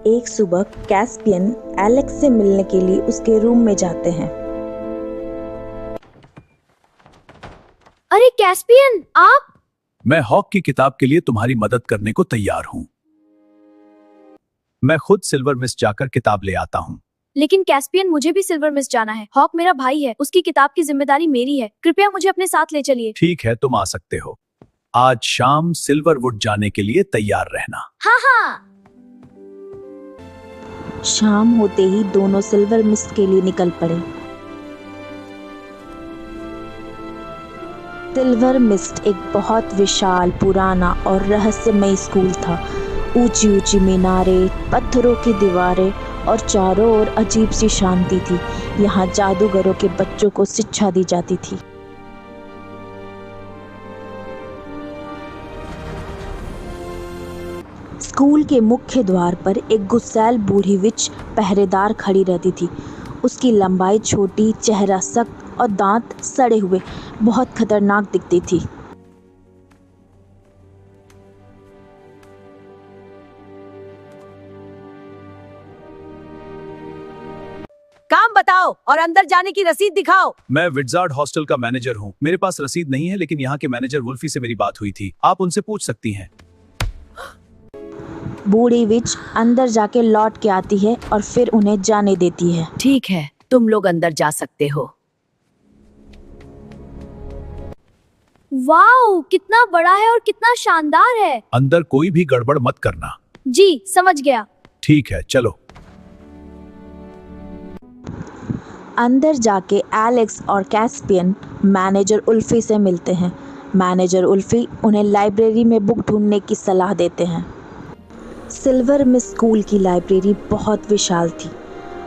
एक सुबह Caspian Alex से मिलने के लिए उसके रूम में जाते हैं। अरे कैस्पियन, आप? मैं हॉक की किताब के लिए तुम्हारी मदद करने को तैयार हूँ। मैं खुद सिल्वर मिस्ट जाकर किताब ले आता हूँ। लेकिन कैस्पियन, मुझे भी सिल्वर मिस्ट जाना है। हॉक मेरा भाई है, उसकी किताब की जिम्मेदारी मेरी है। कृपया मुझे अपने साथ ले चलिए। ठीक है, तुम आ सकते हो। आज शाम सिल्वरवुड जाने के लिए तैयार रहना। हाँ हाँ। शाम होते ही दोनों सिल्वर मिस्ट के लिए निकल पड़े। सिल्वर मिस्ट एक बहुत विशाल, पुराना और रहस्यमय स्कूल था। ऊंची ऊंची मीनारें, पत्थरों की दीवारें और चारों ओर अजीब सी शांति थी। यहाँ जादूगरों के बच्चों को शिक्षा दी जाती थी। स्कूल के मुख्य द्वार पर एक गुस्सैल बूढ़ी विच पहरेदार खड़ी रहती थी। उसकी लंबाई छोटी, चेहरा सख्त और दांत सड़े हुए बहुत खतरनाक दिखती थी। काम बताओ और अंदर जाने की रसीद दिखाओ। मैं विट्जार्ड हॉस्टल का मैनेजर हूँ। मेरे पास रसीद नहीं है, लेकिन यहाँ के मैनेजर वुल्फी से मेरी बात हुई थी। आप उनसे पूछ सकती हैं। बूढ़ी विच अंदर जाके लौट के आती है और फिर उन्हें जाने देती है। ठीक है, तुम लोग अंदर जा सकते हो। वाओ, कितना बड़ा है और कितना शानदार है। अंदर कोई भी गड़बड़ मत करना। जी, समझ गया। ठीक है, चलो। अंदर जाके एलेक्स और कैस्पियन मैनेजर उल्फी से मिलते हैं। मैनेजर उल्फी उन्हें लाइब्रेरी में बुक ढूंढने की सलाह देते हैं। सिल्वर मिस्ट स्कूल की लाइब्रेरी बहुत विशाल थी।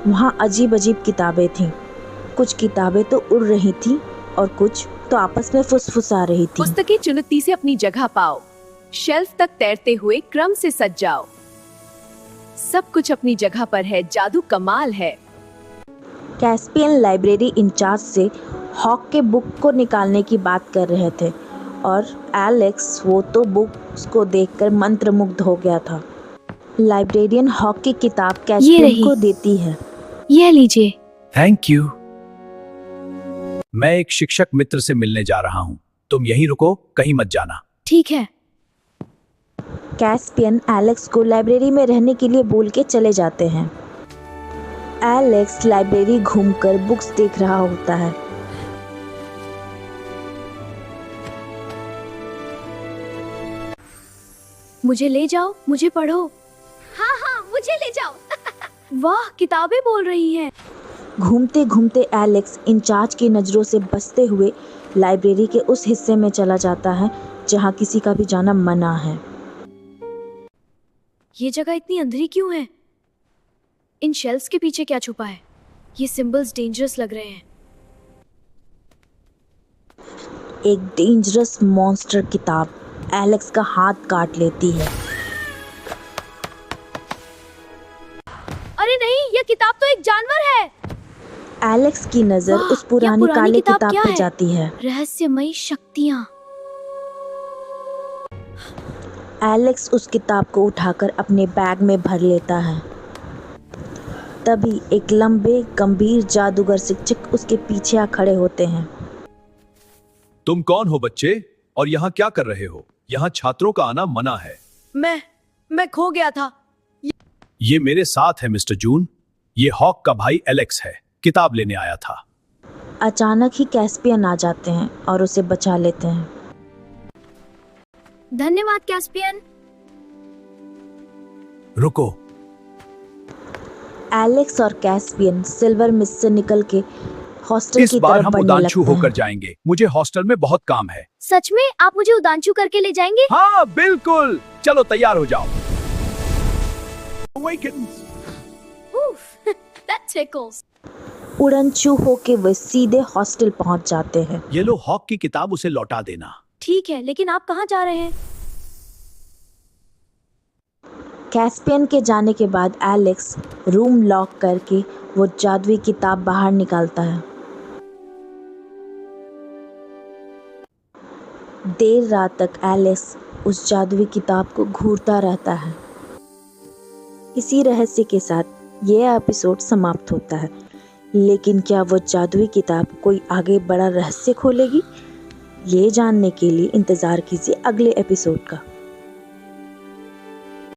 वहाँ अजीब अजीब किताबें थीं। कुछ किताबें तो उड़ रही थीं और कुछ तो आपस में फुसफुसा रही थीं। पुस्तकें चुनौती से अपनी जगह पाओ। शेल्फ तक तैरते हुए क्रम से सज जाओ। सब कुछ अपनी जगह पर है। जादू कमाल है। कैस्पियन लाइब्रेरी इंचार्ज से हॉक के बुक को निकालने की बात कर रहे थे और एलेक्स वो तो बुक्स को देखकर मंत्रमुग्ध हो गया था। लाइब्रेरियन हॉक की किताब कैस्पियन को देती है। यह लीजिए। Thank you. मैं एक शिक्षक मित्र से मिलने जा रहा हूँ। तुम यहीं रुको, कहीं मत जाना। ठीक है। कैस्पियन एलेक्स को लाइब्रेरी में रहने के लिए बोल के चले जाते हैं। एलेक्स लाइब्रेरी घूमकर बुक्स देख रहा होता है। मुझे ले जाओ, मुझे पढ़ो। हाँ हाँ, मुझे ले जाओ। वाह, किताबें बोल रही हैं। घूमते घूमते एलेक्स इंचार्ज की नज़रों से बचते हुए लाइब्रेरी के उस हिस्से में चला जाता है जहाँ किसी का भी जाना मना है। ये जगह इतनी अंधेरी क्यों है? इन शेल्फ्स के पीछे क्या छुपा है? ये सिंबल्स डेंजरस लग रहे हैं। एक डेंजरस मॉन्स्टर किताब एलेक्स का हाथ काट लेती है। अरे नहीं, यह किताब तो एक जानवर है। एलेक्स की नजर वाह, उस पुरानी यह काली किताब क्या पर है? जाती है। रहस्यमयी शक्तियाँ। एलेक्स उस किताब को उठाकर अपने बैग में भर लेता है। तभी एक लंबे गंभीर जादूगर शिक्षक उसके पीछे आ खड़े होते हैं। तुम कौन हो बच्चे, और यहाँ क्या कर रहे हो? यहाँ छात्रों का आना मना है। मैं खो गया था। ये मेरे साथ है मिस्टर जून। ये हॉक का भाई एलेक्स है, किताब लेने आया था। अचानक ही कैस्पियन आ जाते हैं और उसे बचा लेते हैं। धन्यवाद कैस्पियन। रुको। एलेक्स और कैस्पियन सिल्वर मिस्ट से निकल के हॉस्टल इस की बार तरफ हम बढ़ने उदांशु लगते होकर हैं। जाएंगे। मुझे हॉस्टल में बहुत काम है। सच में? आप मुझे उदांशु करके ले जाएंगे? हाँ बिल्कुल, चलो तैयार हो जाओ। Oof, that tickles. उड़नछू होके वे सीधे हॉस्टल पहुंच जाते हैं। ये लो हॉक की किताब, उसे लौटा देना। ठीक है, लेकिन आप कहाँ जा रहे हैं? कैस्पियन के जाने के बाद एलेक्स रूम लॉक करके वो जादुई किताब बाहर निकालता है। देर रात तक एलेक्स उस जादुई किताब को घूरता रहता है। इसी रहस्य के साथ ये एपिसोड समाप्त होता है, लेकिन क्या वो जादुई किताब कोई आगे बड़ा रहस्य खोलेगी? ये जानने के लिए इंतज़ार कीजिए अगले एपिसोड का।